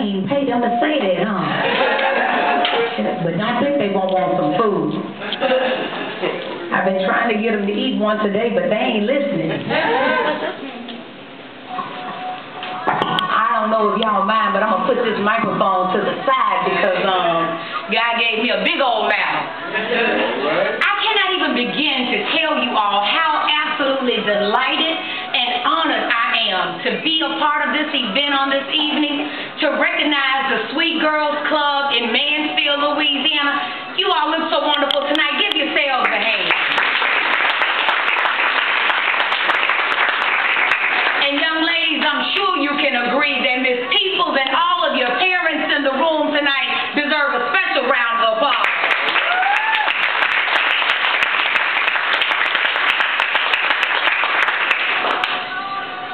ain't even pay them to say that, huh? But I think they won't want some food. I've been trying to get them to eat once a day, but they ain't listening. I don't know if y'all mind, but I'm going to put this microphone to the side because God gave me a big old mouth. I cannot even begin to tell you all how absolutely delighted and honored I am to be a part of this event on this evening, to recognize the Sweet Girls Club in Mansfield, Louisiana. You all look so wonderful tonight. Give yourselves a hand. And young ladies, I'm sure you can agree that Miss Peoples and all of your parents in the room tonight deserve a special round of applause.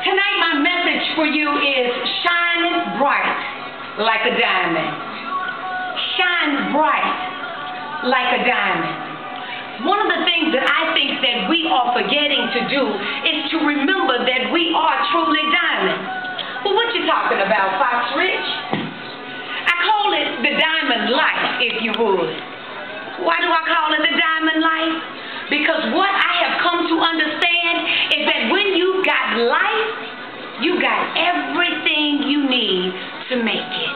Tonight my message for you is shine bright like a diamond. Shine bright like a diamond. One of the things that I think that we are forgetting to do is to remember that we are truly diamonds. Well, what you talking about, Fox Rich? I call it the diamond life, if you would. Why do I call it the diamond life? Because what I have come to understand is that when you got life, you got everything you need to make it.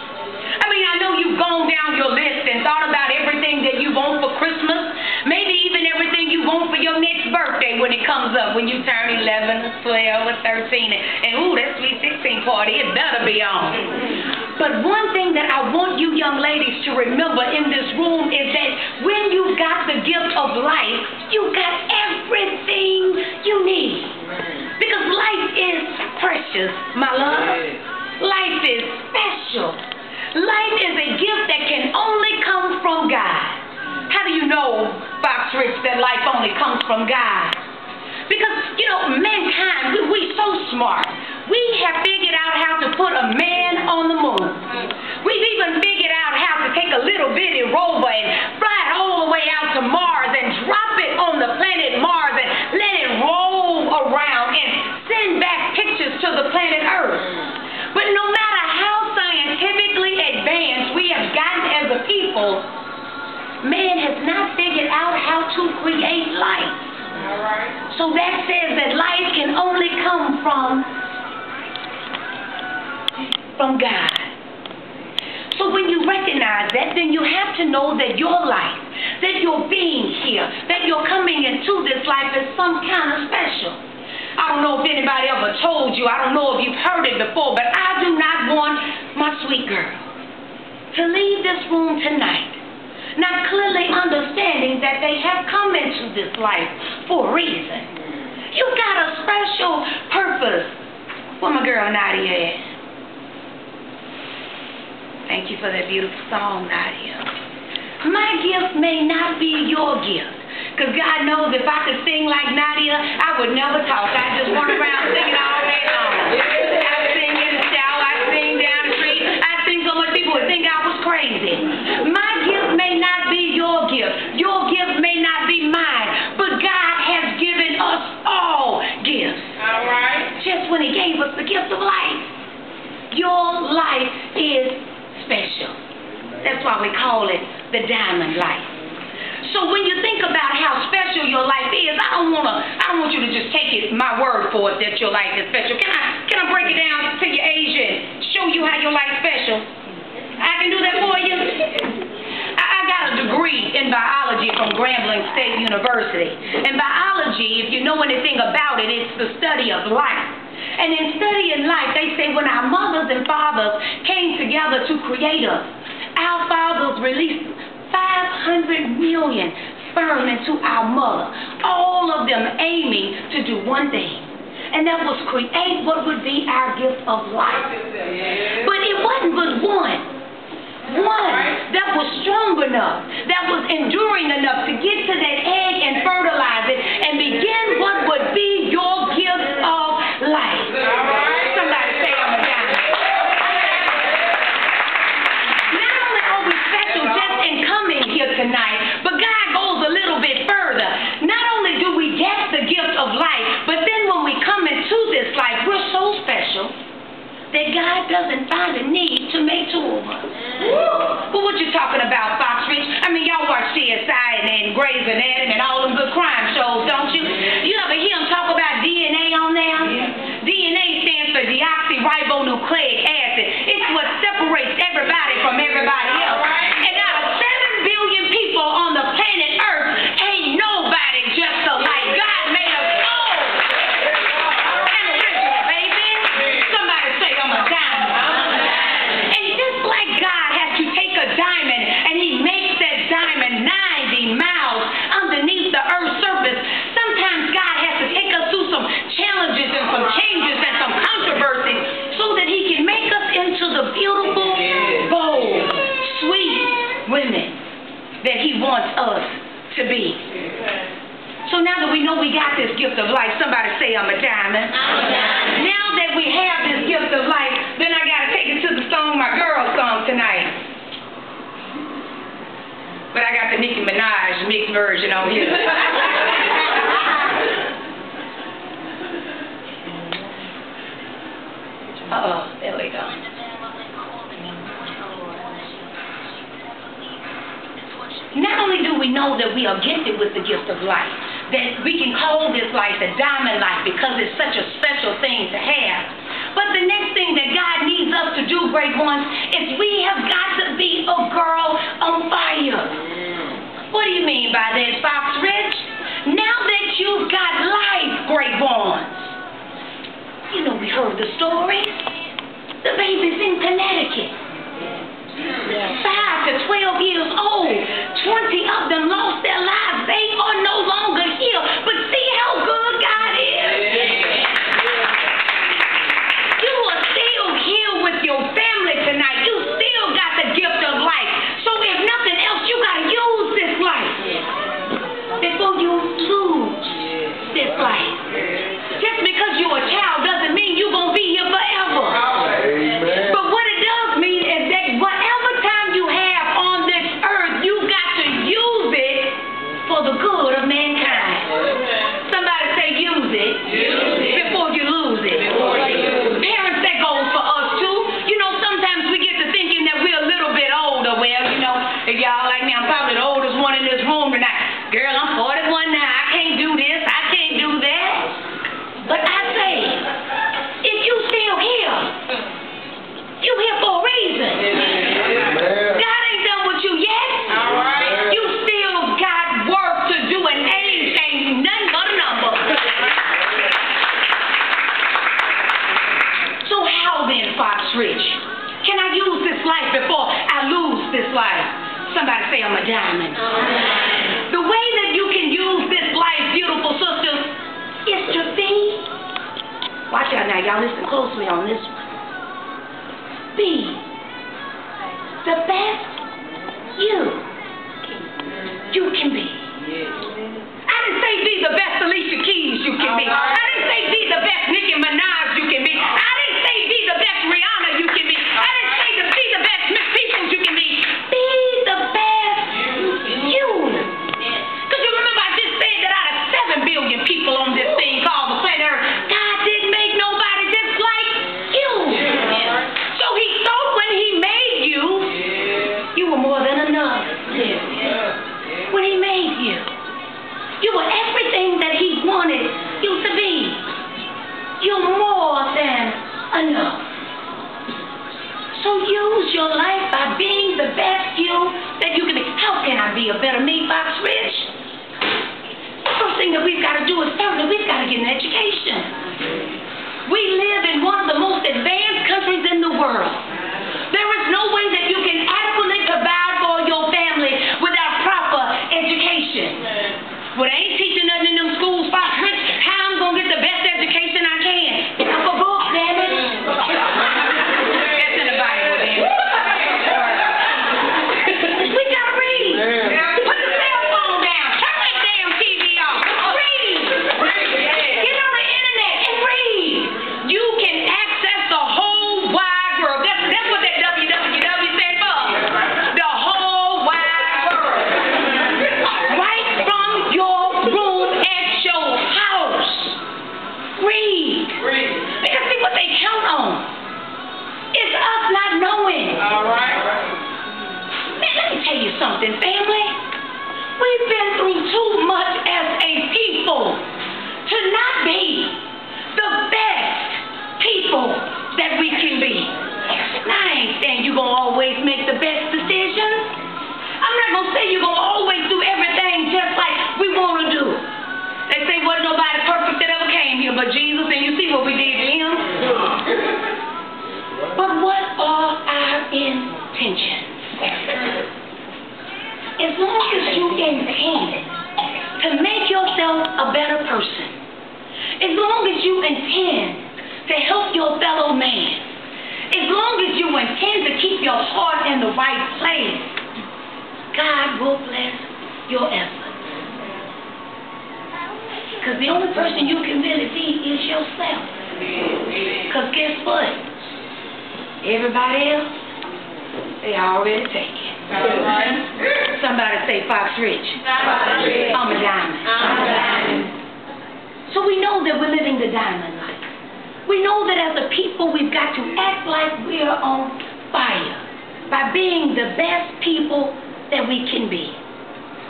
I mean, I know you've gone down your list and thought about everything that you want for Christmas, maybe even everything you want for your next birthday when it comes up, when you turn 11, 12, or 13, and ooh, that sweet 16 party, it better be on. But one thing that I want you young ladies to remember in this room is that when you got the gift of life, you got everything you need. Because life is precious, my love. Life is special. Life is a gift that can only come from God. How do you know, Fox Rich, that life only comes from God? Because, you know, mankind, we're so smart. We have figured out how to put a man on the moon. We've even figured out how to take a little bitty rover and fly it all the way out to Mars and drop it on the planet Mars and let it roll around and send back pictures to the planet Earth. But no matter how scientifically advanced we have gotten as a people, man has not figured out how to create life. So that says that life can only come from God. So when you recognize that, then you have to know that your life, that your being here, that you're coming into this life is some kind of special. I don't know if anybody ever told you, I don't know if you've heard it before, but I do not want my sweet girl to leave this room tonight not clearly understanding that they have come into this life for a reason. You got a special purpose. Where my girl Nadia at? Thank you for that beautiful song, Nadia. My gift may not be your gift. Because God knows if I could sing like Nadia, I would never talk. I just run around singing all day long. I sing in the shower, I sing down the street. I sing so much people would think I was crazy. My gift may not be your gift. Your gift may not be mine. But God has given us all gifts. All right. Just when He gave us the gift of life. Your life is special. That's why we call it the diamond life. So when you think about how special your life is, I don't want you to just take it, my word for it, that your life is special. Can I break it down to your age and show you how your life's special? I can do that for you. I got a degree in biology from Grambling State University. And biology, if you know anything about it, it's the study of life. And in studying life, they say when our mothers and fathers came together to create us, our fathers released 500 million sperm into our mother, all of them aiming to do one thing, and that was create what would be our gift of life. But it wasn't but one that was strong enough, that was enduring enough to get to that egg and fertilize it and begin what would be your gift of life. Somebody say I'm a diamond. Not only are we special just in coming here tonight, but God goes a little bit further. Not only do we get the gift of life, but then when we come into this life, we're so special that God doesn't find a need to make two Grey's Anatomy and all them good crime shows, don't you? You ever hear them talk about DNA on there? DNA stands for deoxyribonucleic acid. It's what separates everybody from everybody else. And out of 7 billion people on the planet Earth, ain't nobody just alike. God made us all. I'm original, baby. Somebody say I'm a diamond. And just like God has to take a diamond and he makes that diamond 90 miles underneath the Earth's surface, sometimes God has to take us through some challenges and some changes and some controversies so that he can make us into the beautiful, bold, sweet women that he wants us to be. So now that we know we got this gift of life, somebody say I'm a diamond. Now that we have this gift of life, then I got to take it to the song my girl sung tonight. But I got the Nicki Minaj mixed version on here. There we go. Not only do we know that we are gifted with the gift of life, that we can call this life the diamond life because it's such a special thing to have, but the next thing that God needs us to do, great ones, is we have got to be a girl on fire. What do you mean by that, Fox Rich? Now that you've got life, great ones, you know we heard the story. The baby's in Connecticut. 5 to 12 years old, 20 of them lost their lives. They are no longer here. But see how good God is. You are still here with your family tonight. You still got the gift of life. So if nothing else, you got to use this life before you lose this life. Just because you're a child doesn't mean you're going to be here forever. But what it does mean is that whatever time you have on this earth, you got to use it for the good of mankind. Somebody say use it before you lose it. Parents, that goes for us too. You know, sometimes we get to thinking that we're a little bit older. Well, you know, if y'all like me, I'm probably the oldest one in this room tonight. Girl, I'm 41 now. I can't do this. I can't do that. But I say, if you still here, you here for a reason. God ain't done with you yet. You still got work to do, and age ain't nothing but a number. So how then, Fox Rich, can I use this life before I lose this life? Somebody say I'm a diamond. The way that you can use this life, beautiful sisters, is to be, watch out now, y'all listen closely on this one. Be the best you can be. I didn't say be the best Alicia Keys you can be. I didn't say be the best Nicki Minaj you can be. I didn't say be the best Rihanna you can be. I didn't say to be the best Miss Peoples you can be. Be the best you. Because you remember I just said that out of 7 billion people on this thing called the planet Earth, God didn't make nobody just like you. So he thought when he made you, you were more than enough. When he made you, you were everything that he wanted you to be. You're more than enough. So use your life by being the best you that you can be. How can I be a better me, Fox Rich? The first thing that we've got to do is first, we've got to get an education. We live in one of the most advanced countries in the world. There is no way that you can adequately provide for your family without proper education. Well, they ain't teaching nothing in them schools, Fox Rich. How I'm going to get the best education I can? Pick up a book, damn it. That's in the Bible, damn it. We got to read. Put the cell phone down. Turn that damn TV off. Read. Get on the right place, God will bless your efforts. Because the only person you can really be is yourself. Because guess what? Everybody else, they already taken. Somebody say Fox Rich. I'm a diamond. So we know that we're living the diamond life. We know that as a people we've got to act like we're on fire by being the best people that we can be.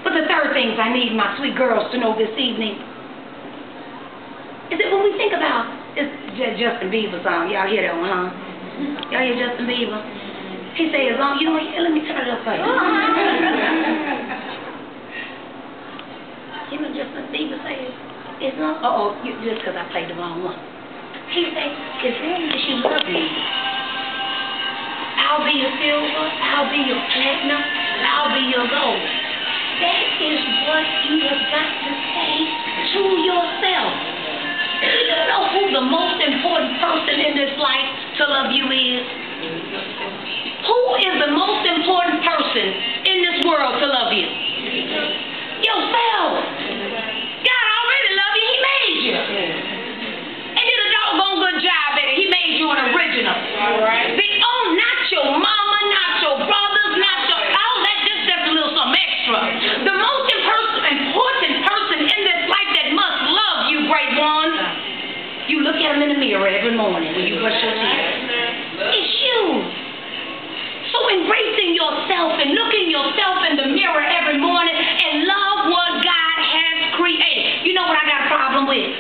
But the third thing I need my sweet girls to know this evening is that when we think about this Justin Bieber song, y'all hear that one, huh? Y'all hear Justin Bieber? He says, "Oh, you don't hear? Let me turn it up for you." You know Justin Bieber says, "It's not." Just because I played the wrong one. He says, "As long as you love me, I'll be your silver, I'll be your platinum, I'll be your gold." That is what you have got to say to yourself. Do you know who the most important person in this life to love you is? Who is the most important person in this world to love you? Yourself. God already loved you. He made you. And did a doggone good job at it. He made you an original. Not your mama, not your brothers, not your... all that, just a little something extra. The most important person in this life that must love you, great one, you look at him in the mirror every morning when you brush your teeth. It's you. So embracing yourself and looking yourself in the mirror every morning and love what God has created. You know what I got a problem with?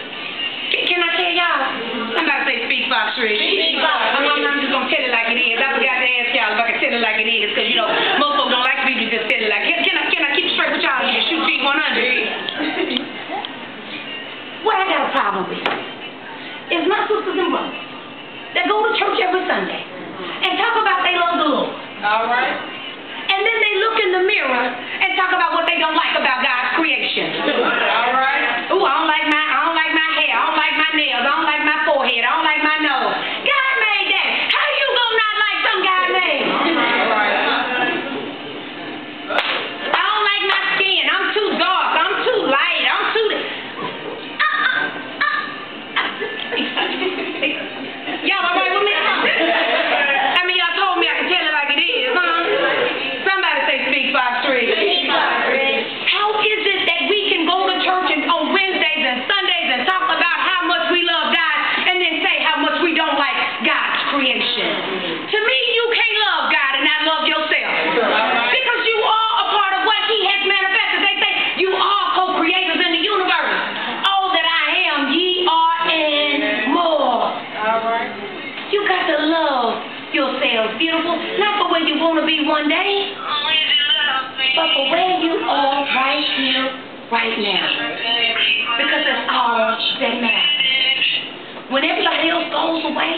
Can I tell y'all? Somebody say speak Fox Rich. I'm just going to tell it like it is. I forgot to ask y'all if I can tell it like it is because, you know, most folks don't like me to just tell it like it is. Can I keep straight with y'all? You shoot G100. What I got a problem with is my sisters and brothers that go to church every Sunday and talk about they love the Lord. All right. And then they look in the mirror and talk about what they don't like about God's creation. All right. Ooh, I don't like my hair. I don't like my nails. I don't like my forehead. I don't like my nose. God made that. How you gonna not like something God made? All right. I don't like my skin. I'm too dark. I'm too light. I'm too... Y'all all right with me? I mean, y'all told me I could tell it like it is, huh? Somebody say speak Fox Rich. How is it that we can go to church on Wednesdays and Sundays and talk about how much we love God and then say how much we don't like God's creation? To me, you can't love God and not love yourself. Because you are a part of what He has manifested. They say you are co-creators in the universe. All that I am, ye are and more. You got to love yourselves, beautiful. Not for where you want to be one day, but for where you are right here, right now. Because that's all that matters. When everybody else goes away,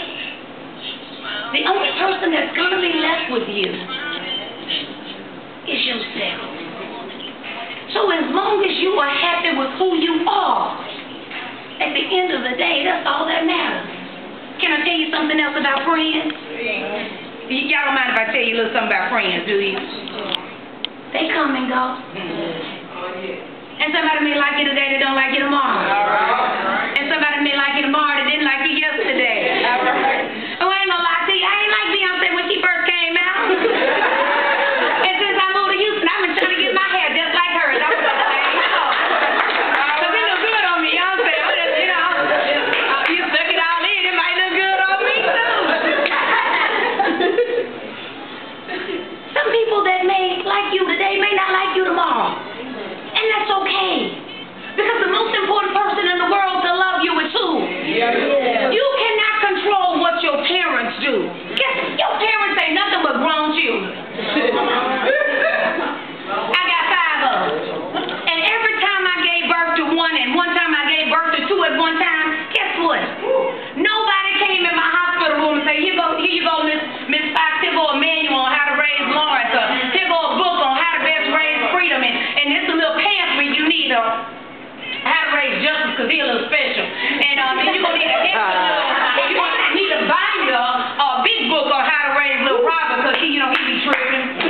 the only person that's going to be left with you is yourself. So as long as you are happy with who you are, at the end of the day, that's all that matters. Can I tell you something else about friends? Y'all don't mind if I tell you a little something about friends, do you? They come and go. And somebody may like you today, they don't like you tomorrow. And somebody may like you tomorrow, they didn't like you yesterday. Oh, I ain't gonna lie to you, I ain't like Beyonce when she first came out. And since I moved to Houston, I've been trying to get my hair just like hers. I was like, because it look good on me, you know what I'm saying? You stuck it all in, it might look good on me too. Some people that may like you today may not like you tomorrow. And that's okay. Because the most important person in the world to love you is who? You cannot control what your parents do. Your parents ain't nothing but grown children. I got 5 of them. And every time I gave birth to one, and one time I gave birth to 2 at one time, guess what? Nobody came in my hospital room and said, here you go, Miss Fox, here go a manual on how to raise Lawrence, or here go a book on how to best raise Freedom, and this a little pamphlet you need on how to raise Justice, because he's a little special. And then you're going to need a binder, a big book on how to raise little Robert, because he be tripping.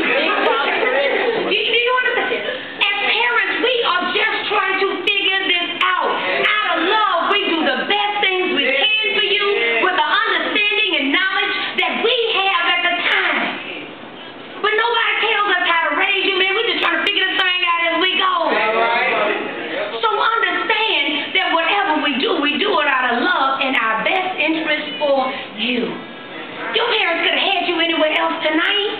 nobody tells us how to raise you, man. We're just trying to figure this thing out as we go. All right. So understand that whatever we do it out of love and our best interest for you. Your parents could have had you anywhere else tonight,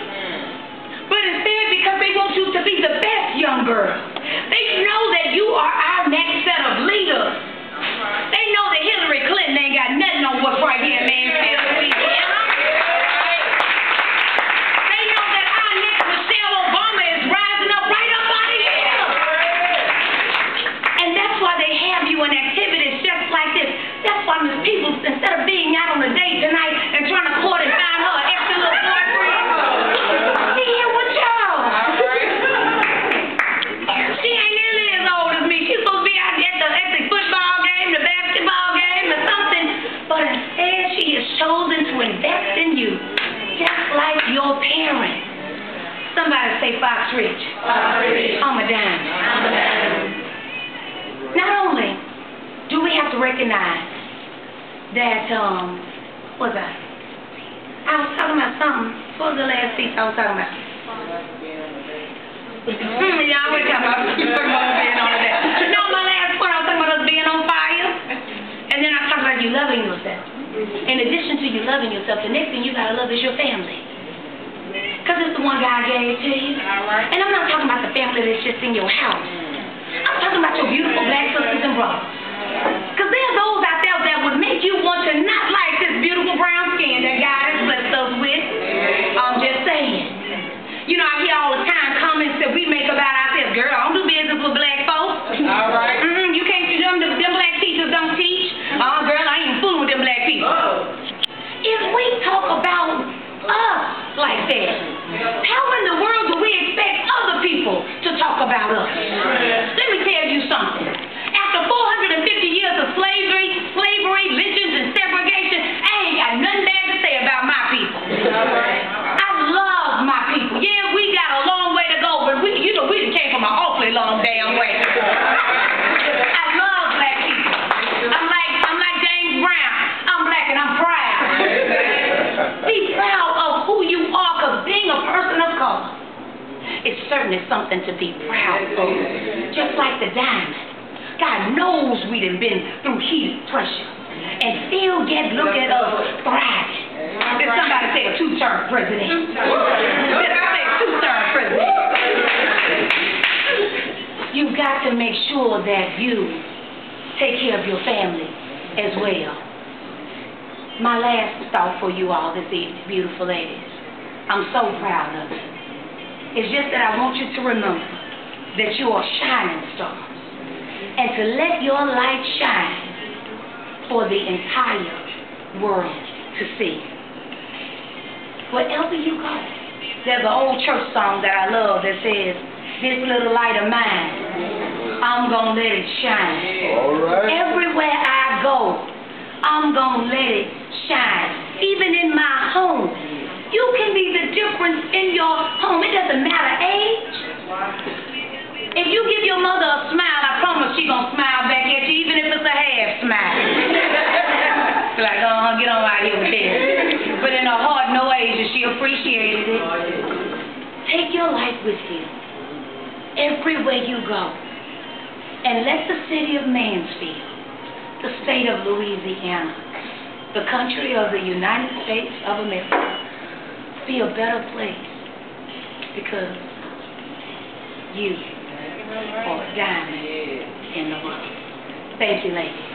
but instead, because they want you to be the best young girl, they know that you are our next set of leaders. They know that Hillary Clinton ain't got nothing on what's right here in Mansfield, Louisiana. They know that our next Michelle Obama is rising up right up out of here. And that's why they have you in activities just like this. That's why Miss Peoples, instead of being out on a date tonight and trying to court and find her an extra little boyfriend, she here with y'all. She ain't nearly as old as me. She's supposed to be out at the football game, the basketball game, or something. But instead, she has chosen to invest in you, just like your parents. Somebody say Fox Rich. I'm a dime. Not only do we have to recognize that, what's that? I was talking about something. What was the last piece I was talking about? Y'all were talking about being on that. No, my last point, I was talking about us being on fire. And then I talked about you loving yourself. In addition to you loving yourself, the next thing you gotta love is your family. Because it's the one God gave to you. And I'm not talking about the family that's just in your house. I'm talking about your beautiful black sisters and brothers. Because there are those out there that would make you want to not like this beautiful brown skin that God has blessed us with. I'm just saying. You know, I hear all the time comments that we make about ourselves. Girl, I don't do business with black folks. All right. You can't, them black teachers don't teach. Girl, I ain't fooling with them black people. If we talk about us like that, how in the world do we expect other people to talk about us? Let me tell you something. After 450 years of slavery, lynchings, and segregation, I ain't got nothing bad to say about my people. I love my people. Yeah, we got a long way to go, but we done came from an awfully long damn way. I love black people. I'm like James Brown. I'm black and I'm proud. Be proud of who you are, because being a person of color is certainly something to be proud of. Just like the diamond. God knows we done been through heat pressure and still look at us thriving. Did somebody say a two-term president? Did I say a two-term president? You've got to make sure that you take care of your family as well. My last thought for you all this evening, beautiful ladies. I'm so proud of you. It's just that I want you to remember that you are shining stars. And to let your light shine for the entire world to see. Wherever you go. There's an old church song that I love that says, this little light of mine, I'm going to let it shine. All right. Everywhere I go, I'm going to let it shine. Even in my home. You can be the difference in your home. It doesn't matter age. If you give your mother a smile, I promise she's going to smile back at you, even if it's a half smile. Like, get on out here with this. But in her heart, no age, and she appreciated it. Take your life with you everywhere you go. And let the city of Mansfield, the state of Louisiana, the country of the United States of America, be a better place because you or a diamond in the world. Thank you, ladies.